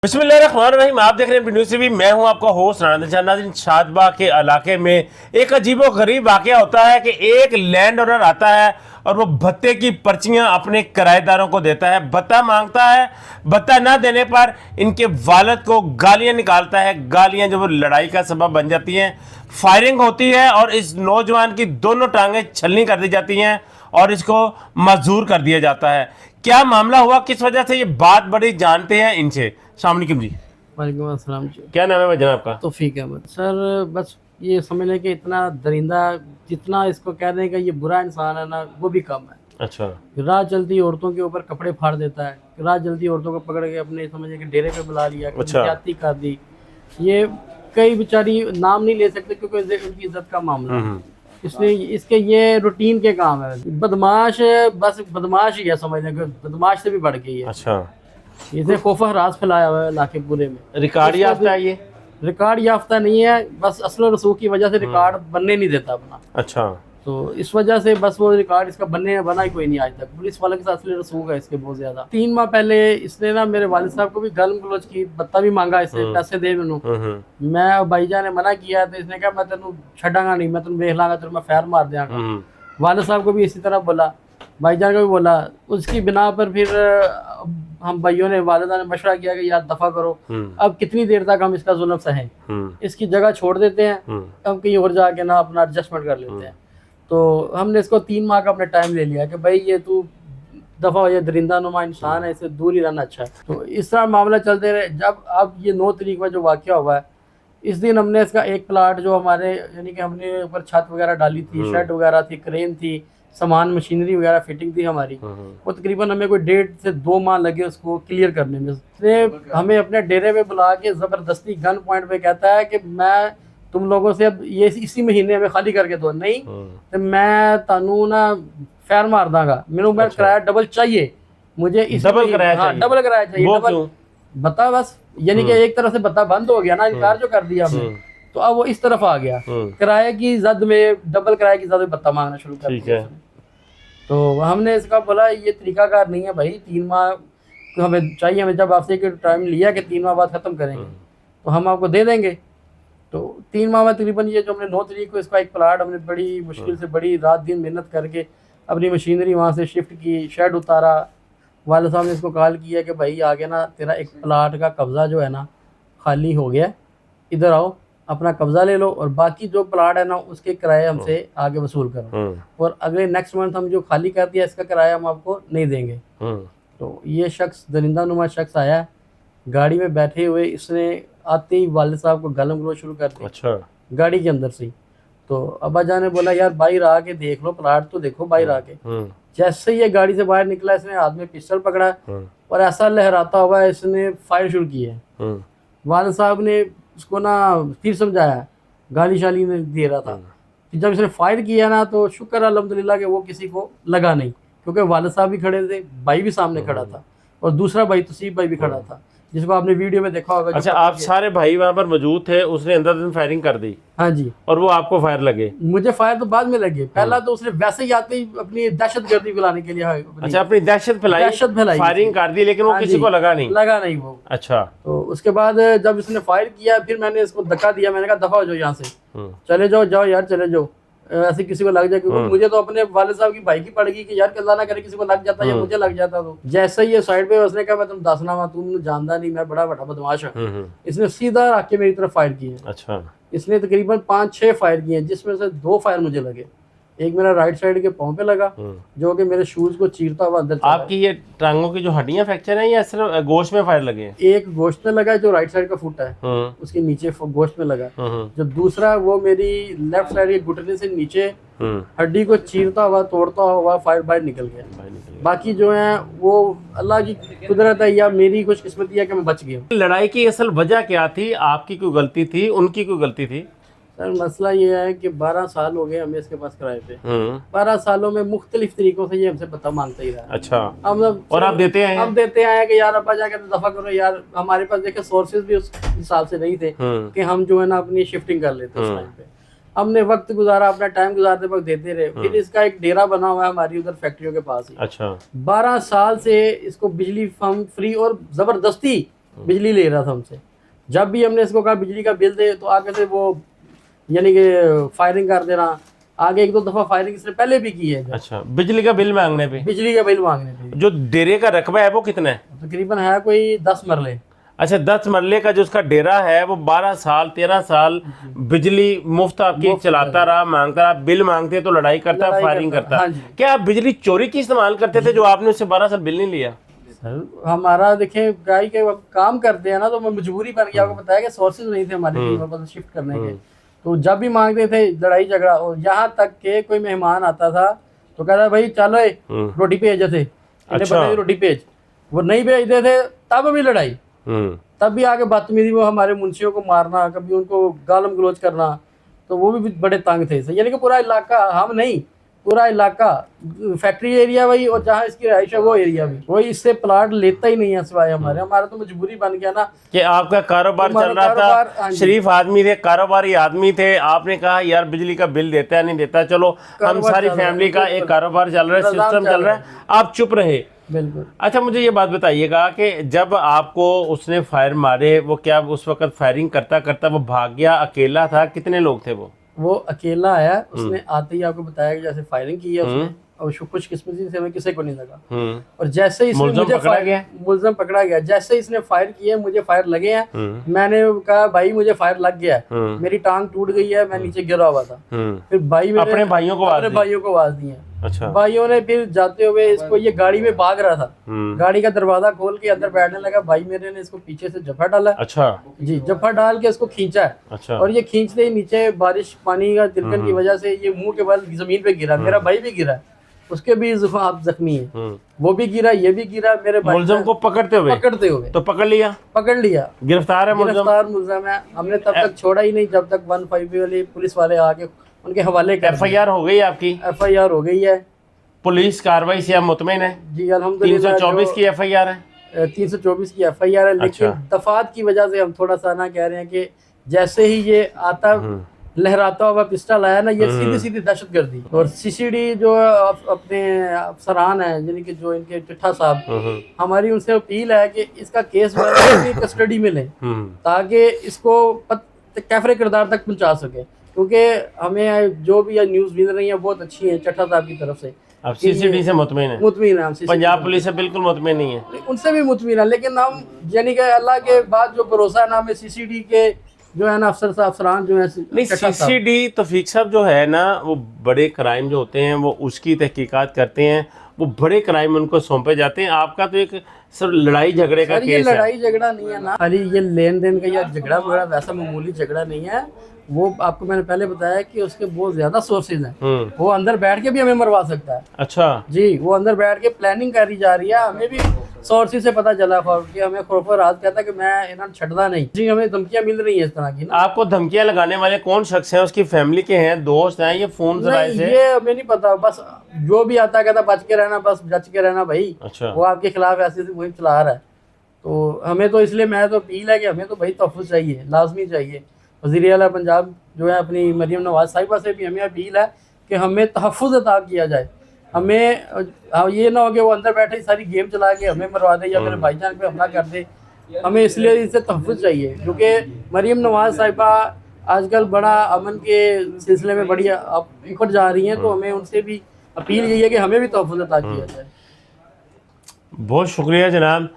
बिस्मिल्लाहिर्रहमानिर्रहीम। आप देख रहे हैं न्यूज़ टीवी। मैं हूं आपका होस्ट नादिर। शादबाग के इलाके में एक अजीबो गरीब वाकया होता है कि एक लैंड ओनर आता है और वो भत्ते की पर्चियां अपने किराएदारों को देता है, भत्ता मांगता है। भत्ता ना देने पर इनके वालिद को गालियां निकालता है, गालियां जो वो लड़ाई का सबब बन जाती हैं। फायरिंग होती है और इस नौजवान की दोनों टांगें छलनी कर दी जाती हैं और इसको मजदूर कर दिया जाता है। क्या मामला हुआ, किस वजह से ये बात बड़ी, जानते हैं इनसे। अस्सलाम वालेकुम जी। वालेकुम अस्सलाम जी। क्या नाम है भाई जनाब आपका? तौफीक अहमद सर। बस ये समझ लें कि इतना दरिंदा, जितना इसको कह दें कि ये बुरा इंसान है ना, वो भी कम है। अच्छा। राह चलती औरतों के ऊपर कपड़े फाड़ देता है, राह चलती औरतों को पकड़ के अपने समझे कि डेरे पे बुला लिया, अच्छा। ज्यादती कर दी। ये कई बेचारी नाम नहीं ले सकते क्योंकि उनकी इज्जत का मामला है, इसलिए इसके ये रूटीन के काम है। बदमाश, बस बदमाश ही है, समझ लें कि बदमाश से भी बढ़ गई है। अच्छा। इसने खौफ हरास फैलाया हुआ है इलाके पूरे में। रिकॉर्ड याफ्ता है ये? रिकॉर्ड याफ्ता नहीं है, बस असल रसूख की वजह से रिकॉर्ड बनने नहीं देता अपना। अच्छा। तो इस वजह से बस वो रिकॉर्ड इसका बना ही कोई नहीं आज तक। पुलिस वाले के साथ असली रसूख है इसके बहुत ज्यादा। 3 माह पहले इसने ना मेरे वालिद साहब को भी गाली गलौज की, भत्ता भी मांगा इससे, पैसे दे मैनू। मैं और भाईजान ने मना किया तो इसने कहा मैं तेनू छड़ांगा नहीं, मैं तेन देख लांगा, तेरे मैं फैर मार देंगा। वालिद साहब को भी इसी तरह बोला, भाईजान को भी बोला। उसकी बिना पर फिर हम भाइयों ने, वालिदा ने मशवरा किया कि यार दफा करो, अब कितनी देर तक हम इसका जुल्म सहें, इसकी जगह छोड़ देते हैं, हम कहीं और जाके ना अपना एडजस्टमेंट कर लेते हैं। तो हमने इसको 3 माह का अपना टाइम ले लिया कि भाई ये तू दफा हो, ये दरिंदा नुमा इंसान है, इससे दूर ही रहना अच्छा है। तो इस तरह मामला चलते रहे। जब अब ये 9 तारीख में जो वाक़या हुआ है, इस दिन हमने इसका एक प्लाट जो हमारे यानी कि हमने ऊपर छत वगैरह डाली थी, शेड वगैरह थी, क्रेन थी, सामान मशीनरी वगैरह फिटिंग थी हमारी, वो तकरीबन हमें कोई 1.5 से 2 माह लगे उसको क्लियर करने में। उसने हमें अपने डेरे पे बुला के ज़बरदस्ती गन पॉइंट पे कहता है कि मैं तुम लोगों से अब ये इसी महीने में खाली करके दो, नहीं तो मैं तानू ना फैर मार दांगा। मेरा किराया डबल चाहिए मुझे, डबल किराया चाहिए। डबल किराया चाहिए। डबल बता, बस यानी कि एक तरह से बता बंद हो गया ना, इनकार जो कर दिया हमने, तो अब वो इस तरफ आ गया, किराए की जद में, डबल किराए की जद में भत्ता मांगना शुरू कर दिया। तो हमने इसका बोला ये तरीकाकार नहीं है भाई, 3 माह हमें चाहिए, हमें जब आपसे टाइम लिया कि 3 माह बाद ख़त्म करेंगे तो हम आपको दे देंगे। तो 3 माह में तकरीबन ये जो हमने 9 तारीख को इसका एक प्लाट हमने बड़ी मुश्किल से, बड़ी रात दिन मेहनत करके अपनी मशीनरी वहाँ से शिफ्ट की, शेड उतारा। वालिद साहब ने इसको कॉल किया कि भाई आगे ना तेरा एक प्लाट का कब्ज़ा जो है ना खाली हो गया, इधर आओ अपना कब्जा ले लो और बाकी जो प्लाट है ना उसके किराए हमसे आगे वसूल करो, और अगले नेक्स्ट मंथ हम जो खाली कर दिया इसका किराया हम आपको नहीं देंगे। तो ये शख्स, दरिंदा नुमा शख्स आया, गाड़ी में बैठे हुए इसने आते ही वालिद साहब को गालम गलौज शुरू कर दी। अच्छा। गाड़ी के अंदर से ही। तो अब्बा जान ने बोला यार बाहर आके देख लो, प्लाट तो देखो बाहर आके। जैसे ही ये गाड़ी से बाहर निकला, इसने हाथ में पिस्टल पकड़ा और ऐसा लहराता हुआ इसने फायर शुरू किया। वालिद साहब ने उसको ना फिर समझाया, गाली शाली में दे रहा था। जब इसने फायर किया ना तो शुक्र अल्हम्दुलिल्लाह कि वो किसी को लगा नहीं, क्योंकि वालिद साहब भी खड़े थे, भाई भी सामने खड़ा था और दूसरा भाई तसीफ भाई भी खड़ा था, जिसको आपने वीडियो में देखा होगा। अच्छा, आप सारे भाई वहाँ पर मौजूद थे, उसने अंदर फायरिंग कर दी? हाँ जी। और वो आपको फायर लगे? मुझे फायर तो बाद में लगे, पहला तो उसने वैसे ही आते ही अपनी दहशतगर्दी फैलाने के लिए अच्छा, अपनी दहशत फैलाई, फायरिंग कर दी, लेकिन वो किसी को लगा नहीं वो। अच्छा। तो उसके बाद जब इसने फायर किया, फिर मैंने इसको धक्का दिया, मैंने कहा दफा हो जाओ यहाँ से, चले जाओ यार चले जाओ, ऐसे किसी को लग जाए, क्योंकि मुझे तो अपने वालिद साहब की भाई की पड़ गई कि यार अल्लाह ना करे किसी को लग जाता या मुझे लग जाता। तो जैसे ही ये साइड पे, उसने कहा मैं तुम दसना वा, तुम जानता नहीं, मैं बड़ा बदमाश हूँ। इसने सीधा आके मेरी तरफ फायर किए। अच्छा। इसने तकरीबन 5-6 फायर किए, जिसमें से 2 फायर मुझे लगे। एक मेरा राइट साइड के पाँव पे लगा, जो कि मेरे शूज को चीरता हुआ अंदर। आपकी ये टांगों की जो हड्डियां फ्रैक्चर है या सिर्फ गोश्त में फायर लगे हैं? एक गोश्त में लगा जो राइट साइड का फुट है, उसके नीचे गोश्त में लगा। जो दूसरा वो मेरी लेफ्ट साइड के घुटने से नीचे हड्डी को चीरता हुआ, तोड़ता हुआ फायर बाहर निकल गया। बाकी जो है वो अल्लाह की कुदरत है या मेरी खुशकिस्मती है कि मैं बच गया। लड़ाई की असल वजह क्या थी? आपकी कोई गलती थी, उनकी कोई गलती थी? सर मसला ये है कि 12 साल हो गए हमें इसके पास किराए पे। 12 सालों में मुख्तलिफ तरीकों से ये हमसे भत्ता मांगता ही रहा। अच्छा। और आप देते हैं? अब देते हैं कि यार अब्बा जाके दफा करो यार। हमारे पास देखे सोर्सेज भी उस हिसाब से नहीं थे कि हम जो है ना अपनी शिफ्टिंग कर लेते उस टाइम पे। हमने वक्त गुजारा, अपना टाइम गुजारते वक्त देते रहे। फिर इसका एक डेरा बना हुआ है हमारी उधर फैक्ट्रियों के पास ही। अच्छा। 12 साल से इसको बिजली हम फ्री और जबरदस्ती बिजली ले रहा था हमसे। जब भी हमने इसको कहा बिजली का बिल दे, तो आगे से वो यानी कि फायरिंग कर देना। आगे 1-2 दफा फायरिंग इसने पहले भी की है। अच्छा, बिजली का बिल मांगने पे? बिजली का बिल मांगने पे। जो डेरे का रकबा है वो कितना है? तकरीबन है कोई 10 मरले। अच्छा, 10 मरले का जो उसका डेरा है वो 12 साल 13 साल बिजली मुफ्त आपकी चलाता रहा, मांगता रहा, बिल मांगते तो लड़ाई करता, फायरिंग करता। हाँ जी। क्या आप बिजली चोरी की इस्तेमाल करते थे जो आपने उससे 12 साल बिल नहीं लिया? सर हमारा देखें गाय के काम करते हैं ना, तो मजबूरी बन गया। आपको बताया कि सोर्सेज नहीं थे हमारे पास शिफ्ट करने के, तो जब भी मांगते थे लड़ाई झगड़ा। और यहाँ तक के कोई मेहमान आता था तो कहता भाई चलो रोटी भेज थे, अच्छा। रोटी भेज, वो नहीं भेजते थे तब भी लड़ाई, तब भी आगे बदतमीजी, वो हमारे मुंशियों को मारना, कभी उनको गालम गलोच करना। तो वो भी बड़े तंग थे। यानी कि पूरा इलाका, हम नहीं पूरा इलाका, फैक्ट्री एरिया वही, और जहाँ इसकी रहाइश है वो एरिया भी, कोई इससे प्लाट लेता ही नहीं है सिवाय हमारे। हमारा तो मजबूरी बन गया ना कि आपका कारोबार चल रहा था, शरीफ आदमी थे, कारोबारी आदमी थे, आपने कहा यार बिजली का बिल देता है नहीं देता, चलो हम सारी फैमिली का एक कारोबार चल रहा है, सिस्टम चल रहा है, आप चुप रहे। बिल्कुल। अच्छा, मुझे ये बात बताइएगा कि जब आपको उसने फायर मारे, वो क्या उस वक्त फायरिंग करता करता वो भाग गया, अकेला था, कितने लोग थे वो अकेला आया। उसने आते ही आपको बताया कि जैसे फायरिंग की है उसने, और खुश किस्मती से हमें किसी को नहीं लगा। और जैसे ही मुलज़म पकड़ा गया, जैसे ही इसने फायर किया, मुझे फायर लगे हैं। मैंने कहा भाई मुझे फायर लग गया है, मेरी टांग टूट गई है, मैं नीचे गिरा हुआ था। फिर भाई अपने भाइयों को आवाज दी है। अच्छा। भाइयों ने फिर जाते हुए इसको, ये गाड़ी में भाग रहा था, गाड़ी का दरवाजा खोल के अंदर बैठने लगा। भाई मेरे ने इसको पीछे से जफा डाला। अच्छा जी, जफा डाल के इसको खींचा है। अच्छा। और ये खींचते ही नीचे बारिश पानी का तिरकन की वजह से ये मुंह के बल जमीन पे गिरा। मेरा भाई भी गिरा, उसके भी आप जख्मी है, वो भी गिरा, ये भी गिरा। मेरे भाई मुलज़म को पकड़ते हुए तो पकड़ लिया, गिरफ्तार है मुलज़म है। हमने तब तक छोड़ा ही नहीं जब तक 150 वाले पुलिस वाले आके उनके हवाले कर। FIR हो गई आपकी? FIR हो गई है। पुलिस कार्रवाई से आप मुतमईन है? जी अल्हम्दुलिल्लाह। 324 की FIR है? 324 की FIR है, लेकिन दफात की वजह से हम थोड़ा सा ना कह रहे हैं कि जैसे ही ये आता लहराता हुआ पिस्टल आया ना, ये सीधी सीधी दहशतगर्दी। और CCD जो अपने अफसरान है, यानी कि जो इनके चिट्ठा साहब, हमारी उनसे अपील है कि इसका केस कस्टडी में लें, ताकि इसको कैफरे किरदार तक पहुंचा सके। क्योंकि हमें जो भी न्यूज़ मिल रही है बहुत अच्छी है चट्टा साहब की तरफ से। आप CCD से मुतमिन है? मुतमिन है हम। पंजाब पुलिस से बिल्कुल मुतमिन नहीं है? उनसे भी मुतमिन है, लेकिन हम यानी कि अल्लाह के बाद जो भरोसा है ना, हमें CCD के जो है ना अफसरान जो है नहीं, CCD तौफीक साहब जो है ना, वो बड़े क्राइम जो होते हैं वो उसकी तहकीकात करते हैं, वो बड़े क्राइम उनको सौंपे जाते हैं। आपका तो एक सर लड़ाई झगड़े का केस है। लड़ाई झगड़ा नहीं है ना, अरे ये लेन देन का या झगड़ा वगैरह वैसा मामूली झगड़ा नहीं है। वो आपको मैंने पहले बताया कि उसके बहुत ज्यादा सोर्सेज हैं। वो अंदर बैठ के भी हमें मरवा सकता है। अच्छा जी, वो अंदर बैठ के प्लानिंग करी जा रही है। हमें भी सोर्सेज से पता चला कि हमें खौफ राज कहता है कि मैं इन्हें छड़ना नहीं। जी, हमें धमकियां मिल रही हैं इस तरह की ना। आपको धमकियां लगाने वाले कौन शख्स हैं? उसकी फैमिली के हैं, दोस्त हैं, ये फोन जराए से? ये हमें नहीं पता, बस जो भी आता है कहता बच के रहना, बस बच के रहना भाई। अच्छा। वो आपके खिलाफ ऐसी मुहिम चला रहा है। तो हमें तो इसलिए मैं तो अपील है कि हमें तो भाई तहफ़्फ़ुज़ चाहिए, लाजमी चाहिए। वज़ीर आला पंजाब जो है अपनी मरियम नवाज साहिबा से भी हमें अपील है कि हमें तहफ़्फ़ुज़ अता किया जाए। हमें ये ना हो कि वो अंदर बैठे ही सारी गेम चला के हमें मरवा दे या मेरे भाईजान पे हमला कर दे। हमें इसलिए इससे तहफ़्फ़ुज़ चाहिए, क्योंकि मरियम नवाज साहिबा आजकल बड़ा अमन के सिलसिले में बड़ी ऊपर जा रही हैं। तो हमें उनसे भी अपील यही है कि हमें भी तहफ़्फ़ुज़ अता किया जाए। बहुत शुक्रिया जनाब।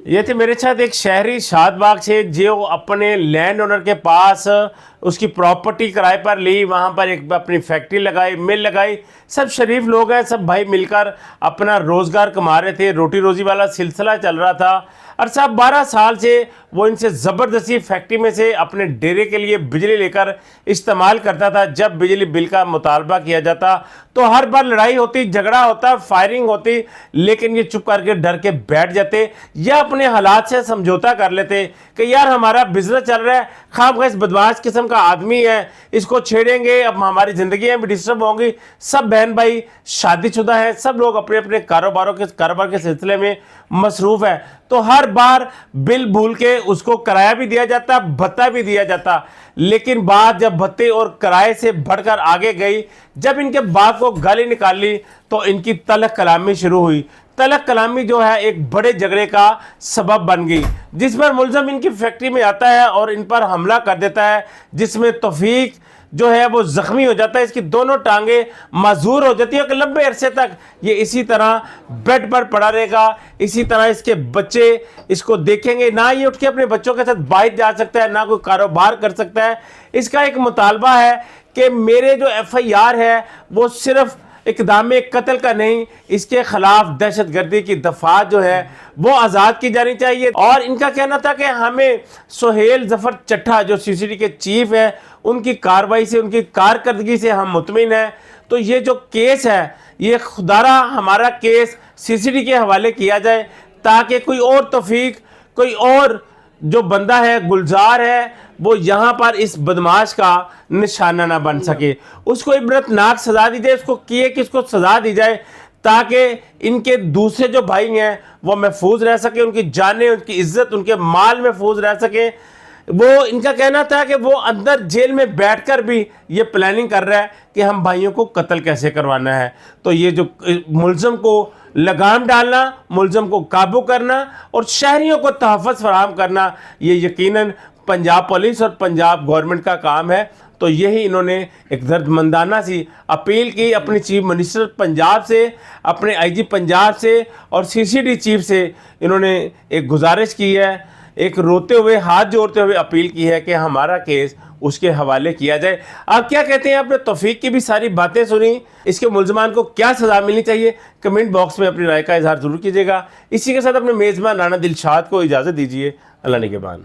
ये थे मेरे साथ एक शहरी शादबाग से जो अपने लैंड ओनर के पास उसकी प्रॉपर्टी किराए पर ली, वहाँ पर एक अपनी फैक्ट्री लगाई, मिल लगाई। सब शरीफ लोग हैं, सब भाई मिलकर अपना रोज़गार कमा रहे थे, रोटी रोज़ी वाला सिलसिला चल रहा था। और सब 12 साल से वो इनसे ज़बरदस्ती फैक्ट्री में से अपने डेरे के लिए बिजली लेकर इस्तेमाल करता था। जब बिजली बिल का मुतालबा किया जाता तो हर बार लड़ाई होती, झगड़ा होता, फायरिंग होती, लेकिन ये चुप करके डर के बैठ जाते या अपने हालात से समझौता कर लेते कि यार हमारा बिजनेस चल रहा है, खामखा इस बदमाश किस्म का आदमी है, इसको छेड़ेंगे, अब हमारी ज़िंदगियाँ भी डिस्टर्ब होंगी। सब बहन भाई शादीशुदा है, सब लोग अपने अपने कारोबार के सिलसिले में मसरूफ़ है। तो हर बार बिल भूल के उसको किराया भी दिया जाता, भत्ता भी दिया जाता। लेकिन बात जब भत्ते और किराए से बढ़कर आगे गई, जब इनके बाप को गाली निकाली तो इनकी तलख कलामी शुरू हुई। तलक कलामी जो है एक बड़े झगड़े का सबब बन गई, जिस पर मुलजम इनकी फैक्ट्री में आता है और इन पर हमला कर देता है, जिसमें तौफीक जो है वो जख्मी हो जाता है, इसकी दोनों टांगें माजूर हो जाती है। एक लंबे अरसे तक ये इसी तरह बेड पर पड़ा रहेगा, इसी तरह इसके बच्चे इसको देखेंगे, ना ये उठ के अपने बच्चों के साथ बाहर जा सकता है, ना कोई कारोबार कर सकता है। इसका एक मुतालबा है कि मेरे जो FIR है वो सिर्फ इक़दाम कत्ल का नहीं, इसके खिलाफ दहशत गर्दी की दफात जो है वो आज़ाद की जानी चाहिए। और इनका कहना था कि हमें सुहेल जफर चट्ठा जो CCD के चीफ हैं उनकी कार्रवाई से, उनकी कारकर्दगी से हम मुतमिन हैं। तो ये जो केस है ये खुदारा हमारा केस CCD के हवाले किया जाए, ताकि कोई और तौफीक, कोई और जो बंदा है गुलजार है वो यहाँ पर इस बदमाश का निशाना ना बन सके। उसको इबरतनाक सज़ा दी जाए, उसको किए कि उसको सज़ा दी जाए, ताकि इनके दूसरे जो भाई हैं वो महफूज रह सके, उनकी जानें, उनकी इज्जत, उनके माल महफूज रह सके। वो इनका कहना था कि वो अंदर जेल में बैठकर भी ये प्लानिंग कर रहा है कि हम भाइयों को कत्ल कैसे करवाना है। तो ये जो मुलज़म को लगाम डालना, मुलज़म को काबू करना और शहरियों को तहफ़्फ़ुज़ फराहम करना, ये यकीनन पंजाब पुलिस और पंजाब गवर्नमेंट का काम है। तो यही इन्होंने एक दर्दमंदाना सी अपील की अपनी चीफ मिनिस्टर पंजाब से, अपने IG पंजाब से और CCD चीफ से इन्होंने एक गुजारिश की है, एक रोते हुए हाथ जोड़ते हुए अपील की है कि हमारा केस उसके हवाले किया जाए। आप क्या कहते हैं? आपने तौफीक की भी सारी बातें सुनी, इसके मुलजमान को क्या सज़ा मिलनी चाहिए? कमेंट बॉक्स में अपनी राय का इजहार ज़रूर कीजिएगा। इसी के साथ अपने मेज़बान राना दिलशाद को इजाज़त दीजिए। अल्लाह निगहबान।